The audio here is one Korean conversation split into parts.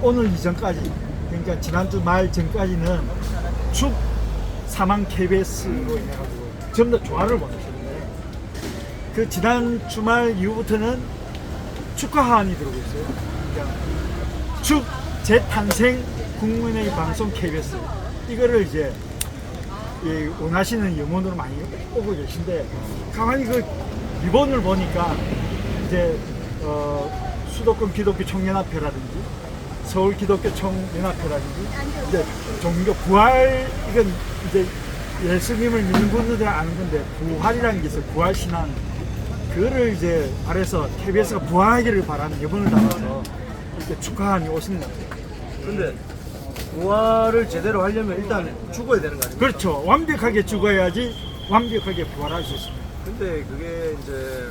오늘 이전까지, 그러니까 지난주 말 전까지는 축 사망 KBS로 인해가지고 전부 다 조화를 원하셨는데, 그 지난 주말 이후부터는 축하 하한이 들어오고 있어요. 그러니까 축 재탄생 국민의 방송 KBS, 이거를 이제 원하시는 염원으로 많이 오고 계신데, 가만히 그 리본을 보니까 이제 수도권 기독교 청년합회라든지 서울 기독교 청년합회라든지 이제 종교 부활, 이건 이제 예수님을 믿는 분들은 아는 건데, 부활이라는 게 있어요. 부활 신앙, 그거를 이제 발해서 KBS가 부활하기를 바라는 염원을 담아서 이렇게 축하한이 오신 것 같아요. 근데 부활을 제대로 하려면 일단 죽어야 되는 거 아닙니까? 그렇죠. 완벽하게 죽어야지 완벽하게 부활할 수 있습니다. 근데 그게 이제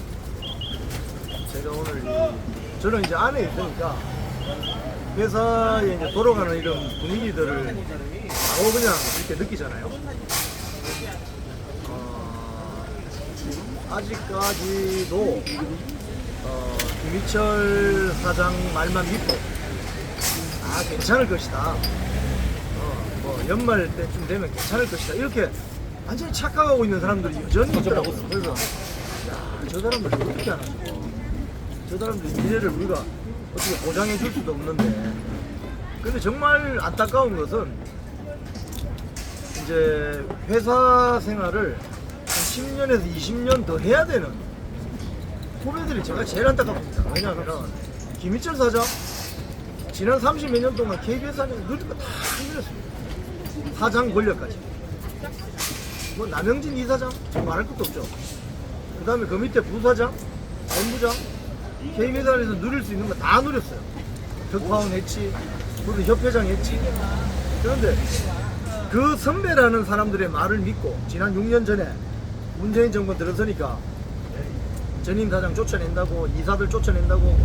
제가 오늘 저는 이제 안에 있으니까 회사에 이제 돌아가는 이런 분위기들을 바로 그냥 이렇게 느끼잖아요. 아직까지도 김희철 사장 말만 믿고 괜찮을 것이다. 뭐 연말 때쯤 되면 괜찮을 것이다. 이렇게 완전히 착각하고 있는 사람들이 여전히 있더라고요. 그래서 저 사람들 어떻게 안 하죠? 저 사람들 미래를 우리가 어떻게 보장해 줄 수도 없는데. 근데 정말 안타까운 것은 이제 회사 생활을 한 10년에서 20년 더 해야 되는 후배들이 제가 제일 안타깝습니다. 왜냐하면 김희철 사장 지난 30몇 년 동안 KBS 안에서 누린 거 다 누렸습니다. 사장 권력까지. 뭐 남영진 이사장 말할 것도 없죠. 그 다음에 그 밑에 부사장, 본부장, KBS 안에서 누릴 수 있는 거 다 누렸어요. 덕파원 했지, 무슨 협회장 했지. 그런데 그 선배라는 사람들의 말을 믿고 지난 6년 전에 문재인 정권 들어서니까 전임 사장 쫓아낸다고, 이사들 쫓아낸다고,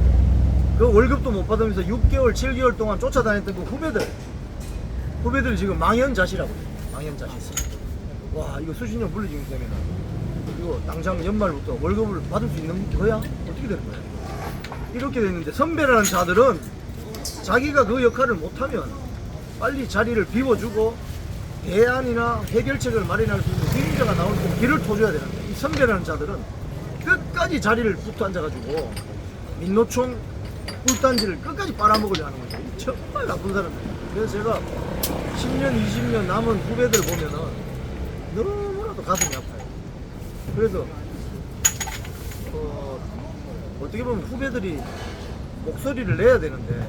그 월급도 못 받으면서 6개월, 7개월 동안 쫓아다녔던 그 후배들 지금 망연자실하고 있어요. 망연자실. 와, 이거 수십 년 물리지면 되면 이거 당장 연말부터 월급을 받을 수 있는 거야? 어떻게 되는 거야? 이렇게 됐는데, 선배라는 자들은 자기가 그 역할을 못하면 빨리 자리를 비워주고 대안이나 해결책을 마련할 수 있는 기능자가 나올 때 길을 터줘야 되는데, 이 선배라는 자들은 끝까지 자리를 붙어 앉아가지고 민노총 꿀단지를 끝까지 빨아먹으려 하는 거죠. 정말 나쁜 사람들이에요. 그래서 제가 10년, 20년 남은 후배들 보면은 너무나도 가슴이 아파요. 그래서 어떻게 보면 후배들이 목소리를 내야 되는데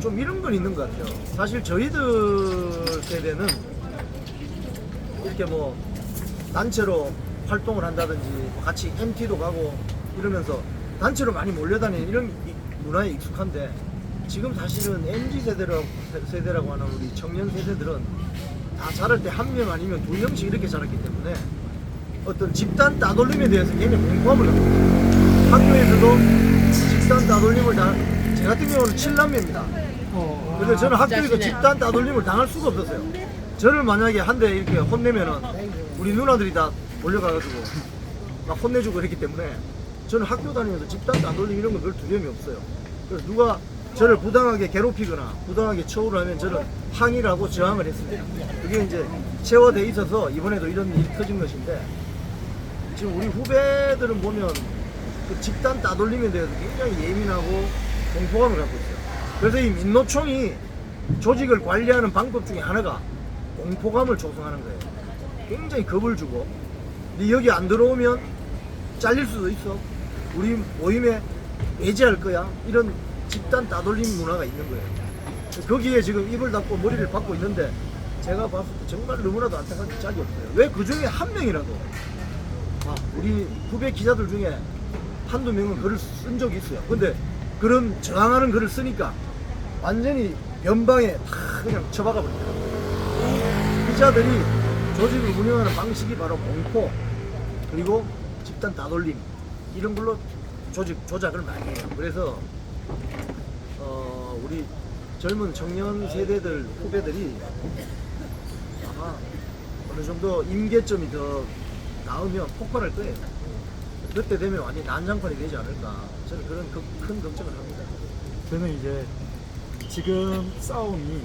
좀 이런 건 있는 것 같아요. 사실 저희들 세대는 이렇게 뭐 단체로 활동을 한다든지 같이 MT도 가고 이러면서 단체로 많이 몰려다니는 이런 문화에 익숙한데, 지금 사실은 MZ세대라고 하는 우리 청년 세대들은 다 자랄 때 한 명 아니면 두 명씩 이렇게 자랐기 때문에 어떤 집단 따돌림에 대해서 굉장히 공포함을 갖고 있어요. 학교에서도 집단 따돌림을 제 같은 경우는 7남매입니다. 그래서 저는 학교에서 집단 따돌림을 당할 수가 없었어요. 저를 만약에 한 대 이렇게 혼내면은 우리 누나들이 다 몰려가가지고 막 혼내주고 그랬기 때문에 저는 학교 다니면서 집단 따돌림 이런 거 별 두려움이 없어요. 그래서 누가 저를 부당하게 괴롭히거나 부당하게 처우를 하면 저는 항의를 하고 저항을 했습니다. 그게 이제 체화돼 있어서 이번에도 이런 일이 터진 것인데, 지금 우리 후배들은 보면 그 집단 따돌림에 대해서 굉장히 예민하고 공포감을 갖고 있어요. 그래서 이 민노총이 조직을 관리하는 방법 중에 하나가 공포감을 조성하는 거예요. 굉장히 겁을 주고, 네 여기 안 들어오면 잘릴 수도 있어, 우리 모임에 배제할 거야, 이런 집단 따돌림 문화가 있는 거예요. 거기에 지금 입을 닫고 머리를 박고 있는데, 제가 봤을 때 정말 너무나도 안타까운 짝이 없어요. 왜 그 중에 한 명이라도 우리 후배 기자들 중에 한두 명은 글을 쓴 적이 있어요. 근데 그런 저항하는 글을 쓰니까 완전히 연방에 다 그냥 처박아 버리더라고요. 기자들이 조직을 운영하는 방식이 바로 공포, 그리고 집단 따돌림, 이런 걸로 조직 조작을 많이 해요. 그래서 우리 젊은 청년 세대들 후배들이 아마 어느 정도 임계점이 더 나오면 폭발할 거예요. 그때 되면 완전히 난장판이 되지 않을까, 저는 그런 큰 걱정을 합니다. 저는 이제 지금 싸움이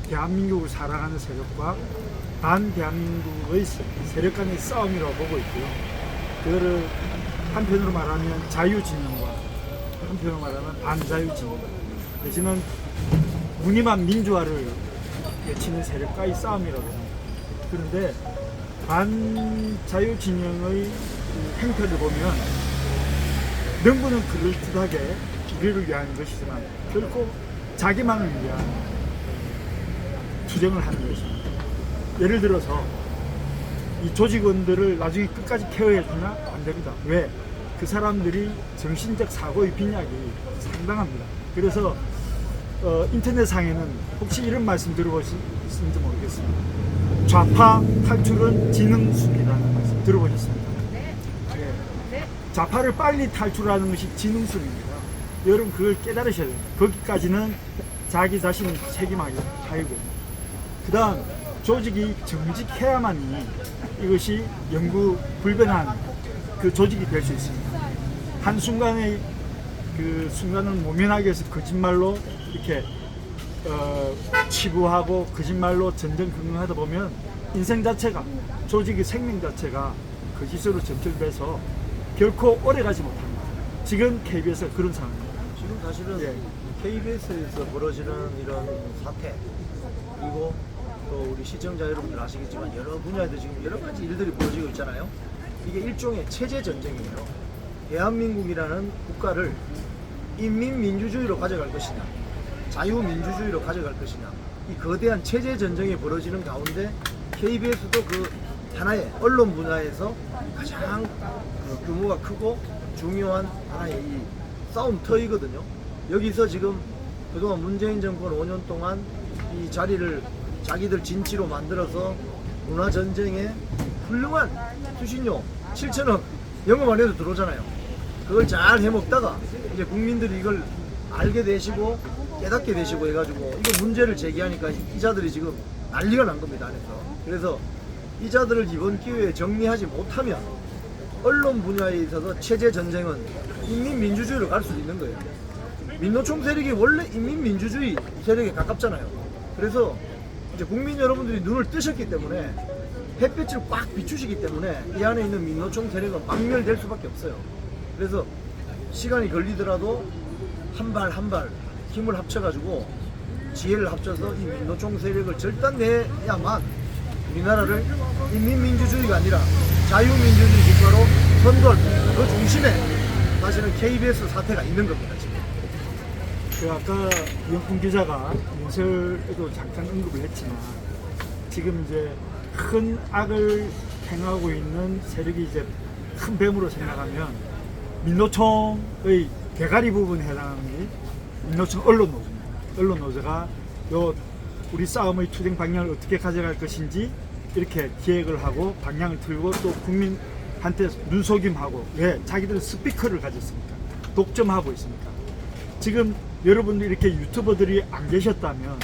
대한민국을 사랑하는 세력과 반 대한민국의 세력 간의 싸움이라고 보고 있고요. 그거를 한편으로 말하면 자유진영과 한편으로 말하면 반자유진영, 내지는 무늬만 민주화를 외치는 세력과의 싸움이라고 합니다. 그런데 반자유진영의 그 행태를 보면 명분은 그럴듯하게 우리를 위한 것이지만 결코 자기만을 위한 투쟁을 하는 것입니다. 예를 들어서 이 조직원들을 나중에 끝까지 케어해주나 안 됩니다. 왜? 그 사람들이 정신적 사고의 빈약이 상당합니다. 그래서 인터넷상에는 혹시 이런 말씀 들어보셨는지 모르겠습니다. 좌파 탈출은 지능순이라는 말씀 들어보셨습니까? 네. 좌파를 빨리 탈출하는 것이 지능순입니다. 여러분 그걸 깨달으셔야 됩니다. 거기까지는 자기 자신을 책임하고 그 다음 조직이 정직해야만이 이것이 영구 불변한 그 조직이 될 수 있습니다. 한순간의 그 순간을 모면하기 위해서 거짓말로 이렇게 치부하고 거짓말로 전전긍긍하다 보면 인생 자체가, 조직의 생명 자체가 거짓으로 점철돼서 결코 오래가지 못합니다. 지금 KBS가 그런 상황입니다. 지금 사실은 예. KBS에서 벌어지는 이런 사태, 그리고 또 우리 시청자 여러분들 아시겠지만 여러 분야에도 지금 여러 가지 일들이 벌어지고 있잖아요. 이게 일종의 체제 전쟁이에요. 대한민국이라는 국가를 인민민주주의로 가져갈 것이냐, 자유민주주의로 가져갈 것이냐, 이 거대한 체제 전쟁이 벌어지는 가운데 KBS도 그 하나의 언론 분야에서 가장 그 규모가 크고 중요한 하나의 이 싸움터이거든요. 여기서 지금 그동안 문재인 정권 5년 동안 이 자리를 자기들 진치로 만들어서 문화전쟁에 훌륭한 수신료 7천억 영업 안 해도 들어오잖아요. 그걸 잘 해먹다가 이제 국민들이 이걸 알게 되시고 깨닫게 되시고 해가지고 이거 문제를 제기하니까 이자들이 지금 난리가 난 겁니다, 안에서. 그래서 이자들을 이번 기회에 정리하지 못하면 언론 분야에 있어서 체제 전쟁은 인민민주주의로 갈 수 있는 거예요. 민노총 세력이 원래 인민민주주의 세력에 가깝잖아요. 그래서 이제 국민 여러분들이 눈을 뜨셨기 때문에, 햇빛을 꽉 비추시기 때문에 이 안에 있는 민노총 세력은 박멸될 수밖에 없어요. 그래서 시간이 걸리더라도 한 발 한 발 힘을 합쳐가지고 지혜를 합쳐서 이 민노총 세력을 절단내야만 우리나라를 인민민주주의가 아니라 자유민주주의 국가로 선도할 그 중심에 사실은 KBS 사태가 있는 겁니다, 지금. 그 아까 이영훈 기자가 연설에도 잠깐 언급을 했지만 지금 이제 큰 악을 행하고 있는 세력이 이제 큰 뱀으로 생각하면 민노총의 대가리 부분에 해당하는 게 민노총 언론노조입니다. 언론노조가 요 우리 싸움의 투쟁 방향을 어떻게 가져갈 것인지 이렇게 기획을 하고 방향을 틀고 또 국민한테 눈속임하고, 왜 자기들은 스피커를 가졌습니까? 독점하고 있습니까? 지금 여러분들 이렇게 유튜버들이 안 계셨다면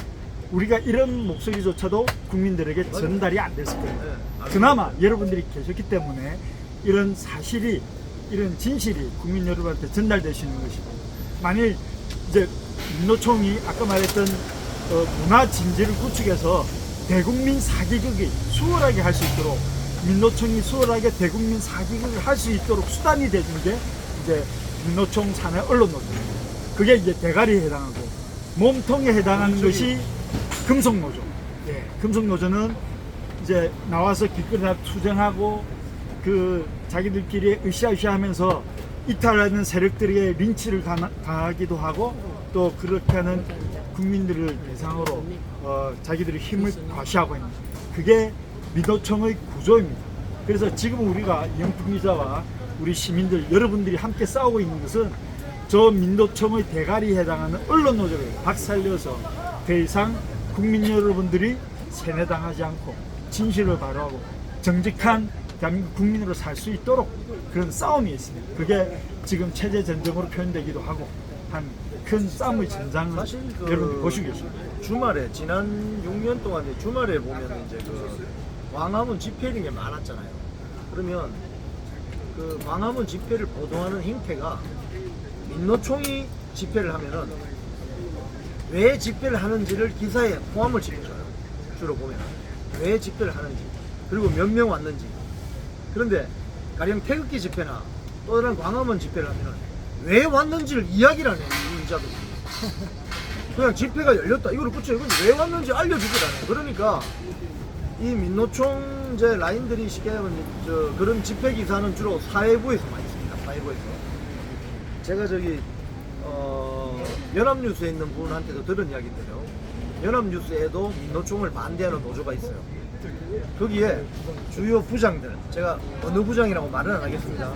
우리가 이런 목소리조차도 국민들에게 전달이 안 됐을 거예요. 그나마 여러분들이 계셨기 때문에 이런 사실이, 이런 진실이 국민 여러분한테 전달되시는 것이고, 만일 이제 민노총이 아까 말했던 문화 진지를 구축해서 대국민 사기극이 수월하게 할 수 있도록, 민노총이 수월하게 대국민 사기극을 할 수 있도록 수단이 되는 게 이제 민노총 산하 언론노조입니다. 그게 이제 대가리에 해당하고, 몸통에 해당하는 것이 금속노조. 예, 금속노조는 이제 나와서 길거리에 투쟁하고 그 자기들끼리 으쌰으쌰하면서 이탈하는 세력들에게 린치를 당하기도 하고, 또 그렇게 하는 국민들을 대상으로 자기들의 힘을 과시하고 있는, 그게 민노총의 구조입니다. 그래서 지금 우리가 이영훈 기자와 우리 시민들 여러분들이 함께 싸우고 있는 것은 저 민노총의 대가리에 해당하는 언론노조를 박살려서 더 이상 국민 여러분들이 세뇌당하지 않고 진실을 바로하고 정직한 대한민국 국민으로 살 수 있도록 그런 싸움이 있습니다. 그게 지금 체제 전쟁으로 표현되기도 하고 한 큰 싸움의 전장을 사실 여러분들 보시고 계십니다. 주말에 지난 6년 동안 주말에 보면 이제 그 광화문 집회는 게 많았잖아요. 그러면 그 광화문 집회를 보도하는 행태가 민노총이 집회를 하면은 왜 집회를 하는지를 기사에 포함을 시켜줘요. 주로 보면 왜 집회를 하는지, 그리고 몇 명 왔는지. 그런데 가령 태극기 집회나 또 다른 광화문 집회를 하면 왜 왔는지를 이야기를 안 해요. 이 인자들이. 그냥 집회가 열렸다 이거를 붙여요. 근데 왜 왔는지 알려주질 않아요. 그러니까 이 민노총 이제 라인들이 쉽게 하면 그런 집회 기사는 주로 사회부에서 많이 씁니다. 사회부에서. 제가 저기 연합뉴스에 있는 분한테도 들은 이야기인데요. 연합뉴스에도 민노총을 반대하는 노조가 있어요. 거기에 주요 부장들, 제가 어느 부장이라고 말은 안 하겠습니다.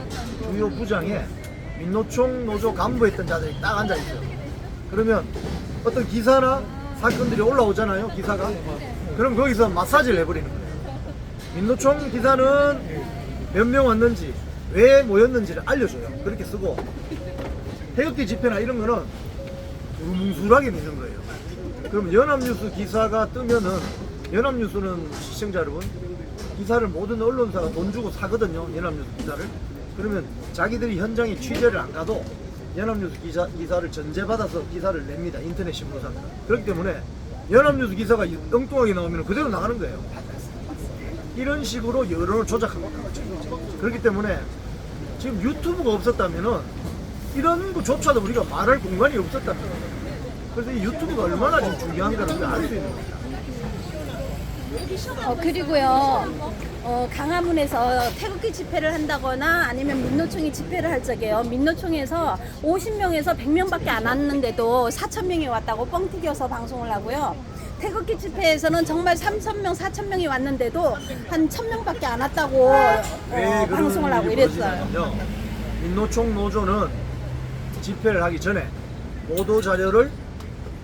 주요 부장에 민노총 노조 간부했던 자들이 딱 앉아 있어요. 그러면 어떤 기사나 사건들이 올라오잖아요. 기사가. 그럼 거기서 마사지를 해버리는 거예요. 민노총 기사는 몇 명 왔는지, 왜 모였는지를 알려줘요. 그렇게 쓰고 태극기 집회나 이런 거는 두루뭉술하게 믿는 거예요. 그럼 연합뉴스 기사가 뜨면은, 연합뉴스는 시청자 여러분, 기사를 모든 언론사가 돈 주고 사거든요. 연합뉴스 기사를. 그러면 자기들이 현장에 취재를 안 가도 연합뉴스 기사를 전제받아서 기사를 냅니다. 인터넷 신문사는. 그렇기 때문에 연합뉴스 기사가 엉뚱하게 나오면 그대로 나가는 거예요. 이런 식으로 여론을 조작한 거죠. 그렇기 때문에 지금 유튜브가 없었다면은 이런 것조차도 우리가 말할 공간이 없었다는 거예요. 그래서 이 유튜브가 얼마나 지금 중요한가를 우리가 알 수 있는 겁니다. 그리고요, 강화문에서 태극기 집회를 한다거나 아니면 민노총이 집회를 할 적에요. 민노총에서 50명에서 100명밖에 안 왔는데도 4,000명이 왔다고 뻥튀겨서 방송을 하고요. 태극기 집회에서는 정말 3,000명, 4,000명이 왔는데도 한 1,000명밖에 안 왔다고 방송을 하고 이랬어요. 민노총 노조는 집회를 하기 전에 보도 자료를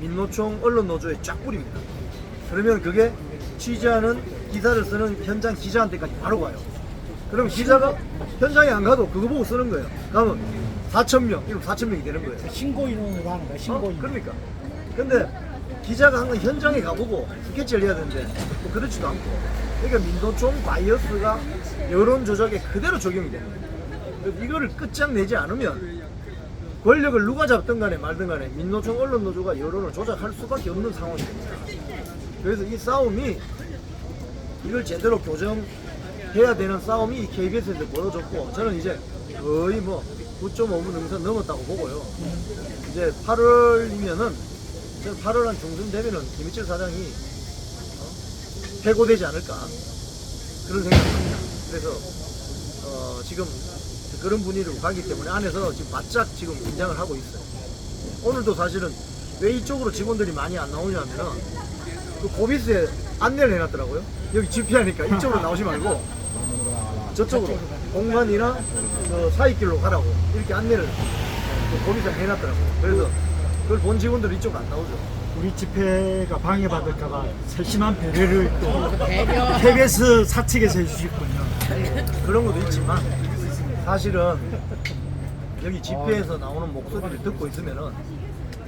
민노총 언론 노조에 쫙 뿌립니다. 그러면 그게 취재하는 기사를 쓰는 현장 기자한테까지 바로 가요. 그럼 기자가 현장에 안 가도 그거 보고 쓰는 거예요. 그러면 4,000명, 이러면 4,000명이 되는 거예요. 신고 인원으로 하는 거야. 신고 인원. 그러니까. 근데 기자가 항상 현장에 가보고 스케치를 해야 되는데 뭐 그렇지도 않고. 그러니까 민노총 바이어스가 여론 조작에 그대로 적용이 되는 거예요. 이거를 끝장내지 않으면 권력을 누가 잡든 간에 말든 간에 민노총 언론 노조가 여론을 조작할 수밖에 없는 상황이 됩니다. 그래서 이 싸움이, 이걸 제대로 교정해야 되는 싸움이 이 KBS에서 벌어졌고, 저는 이제 거의 뭐 9.5분 능선 넘었다고 보고요. 이제 8월이면은, 8월 한 중순 되면은 김희철 사장이 해고되지 않을까 그런 생각입니다. 그래서 지금 그런 분위기로 가기 때문에 안에서 지금 바짝 지금 긴장을 하고 있어요. 오늘도 사실은 왜 이쪽으로 직원들이 많이 안 나오냐면은 그 고비스에 안내를 해놨더라고요. 여기 집회하니까 이쪽으로 나오지 말고 저쪽으로 공간이나 저 사이길로 가라고 이렇게 안내를 그 고비스에 해놨더라고요. 그래서 그걸 본 직원들은 이쪽으로 안 나오죠. 우리 집회가 방해받을까봐 세심한 배려를 또 KBS 사측에서 해주셨군요. 그런 것도 있지만 사실은 여기 집회에서 나오는 목소리를 듣고 있으면은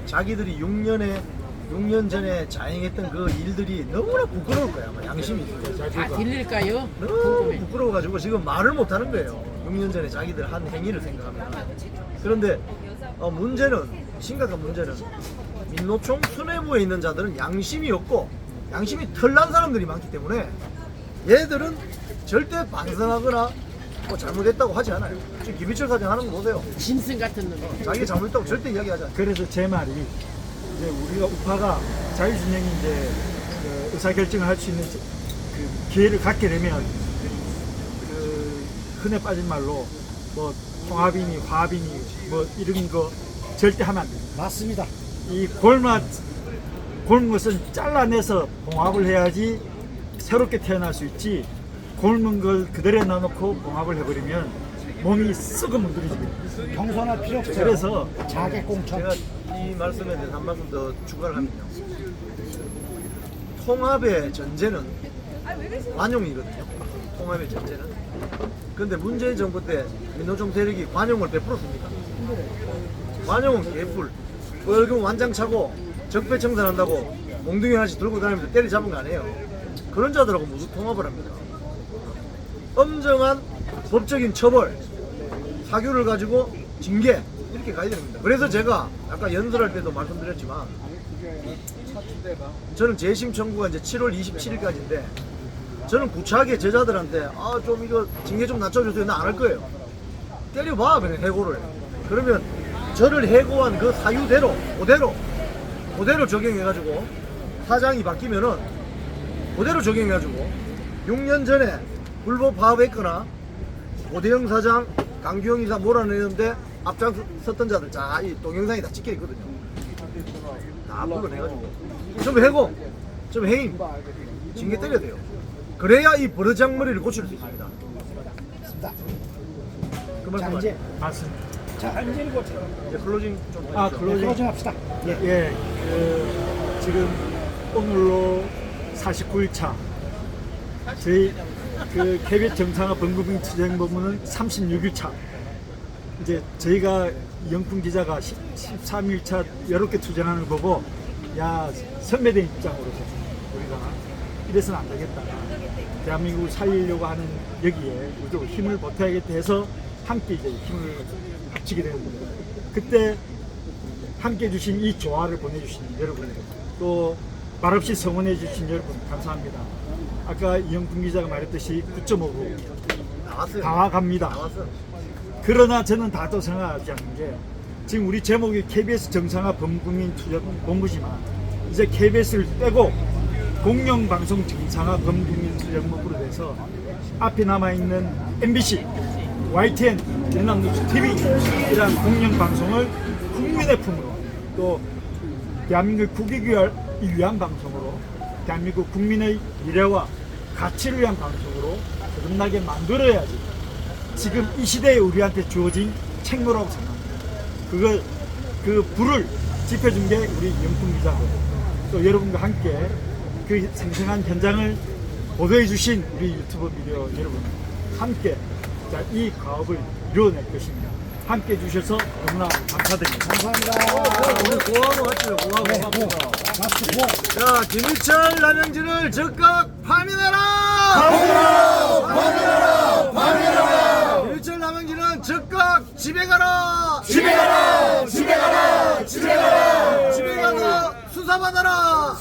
자기들이 6년 전에 자행했던 그 일들이 너무나 부끄러울 거야. 아마 양심이 있어요. 다 들릴까요? 너무 궁금해. 부끄러워가지고 지금 말을 못 하는 거예요. 6년 전에 자기들 한 행위를 생각하면. 그런데 문제는, 심각한 문제는 민노총 수뇌부에 있는 자들은 양심이 없고 양심이 털난 사람들이 많기 때문에 얘들은 절대 반성하거나 뭐 잘못했다고 하지 않아요. 지금 김희철 사장 하는 거 보세요. 짐승 같은 놈. 자기가 잘못했다고 절대 이야기하지 않아요. 그래서 제 말이, 이제 우리가 우파가 자유진영이 이제 그 의사결정을 할 수 있는 그 기회를 갖게 되면 그 흔해 빠진 말로 뭐 통합이니 화합이니 뭐 이런 거 절대 하면 안 됩니다. 맞습니다. 이 곪은 것은 잘라내서 봉합을 해야지 새롭게 태어날 수 있지, 곪은 걸 그대로 놔놓고 봉합을 해버리면 몸이 썩어 문드러집니다. 경선할 필요 없어요. 그래서 자객공천. 제가 이 말씀에 대해서 한 말씀 더 추가를 하면요. 통합의 전제는 관용이거든요. 통합의 전제는. 그런데 문재인 정부 때 민노총 세력이 관용을 베풀었습니까? 관용은 개뿔. 월급 완장 차고 적폐청산한다고 몽둥이 하나씩 들고 다니면서 때려잡은 거 아니에요. 그런 자들하고 무슨 통합을 합니까? 엄정한 법적인 처벌, 사교를 가지고 징계 이렇게 있게 가야 됩니다. 그래서 제가 아까 연설할 때도 말씀드렸지만 저는 재심 청구가 이제 7월 27일까지인데 저는 구차하게 제자들한테 아 좀 이거 징계 좀 낮춰주세요. 나 안 할 거예요. 때려봐 그냥 해고를. 그러면 저를 해고한 그 사유대로 그대로 적용해가지고 사장이 바뀌면은 그대로 적용해가지고 6년 전에 불법 파업했거나 오대영 사장, 강규영 이사 몰아내는데 앞장섰던 자들 이 동영상이 다 찍혀 있거든요. 다 불러내가지고 전부 해고, 전부 해임, 징계 때려야 돼요. 그래야 이 버르장머리를 고칠 수 있습니다. 그 말씀 이제 맞습니다. 이제 클로징 좀 해주시죠. 클로징 합시다. 예, 지금 오늘로 49일차 저희 그 KBS 정상화 범국민 투쟁 법무는 36일차. 이제 저희가 영풍 기자가 13일차 이렇게 투쟁하는 거 보고 야 선배된 입장으로서 우리가 이래서는 안 되겠다. 대한민국을 살리려고 하는 여기에 우리도 힘을 보태야겠다 해서 함께 이제 힘을 합치게 되는 겁니다. 그때 함께 해주신 이 조화를 보내주신 여러분, 또 말없이 성원해 주신 여러분 감사합니다. 아까 이영풍 기자가 말했듯이 9.5부 나왔어요. 다 갑니다. 나왔어요. 그러나 저는 다 또 생각하지 않는 게 지금 우리 제목이 KBS 정상화 범국민 투쟁 본부지만 이제 KBS를 빼고 공영방송 정상화 범국민 투쟁본부로 돼서 앞에 남아있는 MBC, YTN, 연합뉴스 TV 이런 공영방송을 국민의 품으로 또 대한민국 국익을 위한 방송으로 대한민국 국민의 미래와 가치를 위한 방송으로 거듭나게 만들어야지 지금 이 시대에 우리한테 주어진 책무라고 생각합니다. 그 불을 지펴준 게 우리 영풍 기자고 또 여러분과 함께 그 생생한 현장을 보도해 주신 우리 유튜브 미디어 여러분 함께 이 가업을 이루어낼 것입니다. 함께 해주셔서 너무나 감사드립니다. 오늘 고하고 하시죠. 고하고. 자, 김희철 남영진을 즉각 파면해라! 파면해라! 김희철 남영진은 즉각 집에 가라! 집에 가서 수사받아라!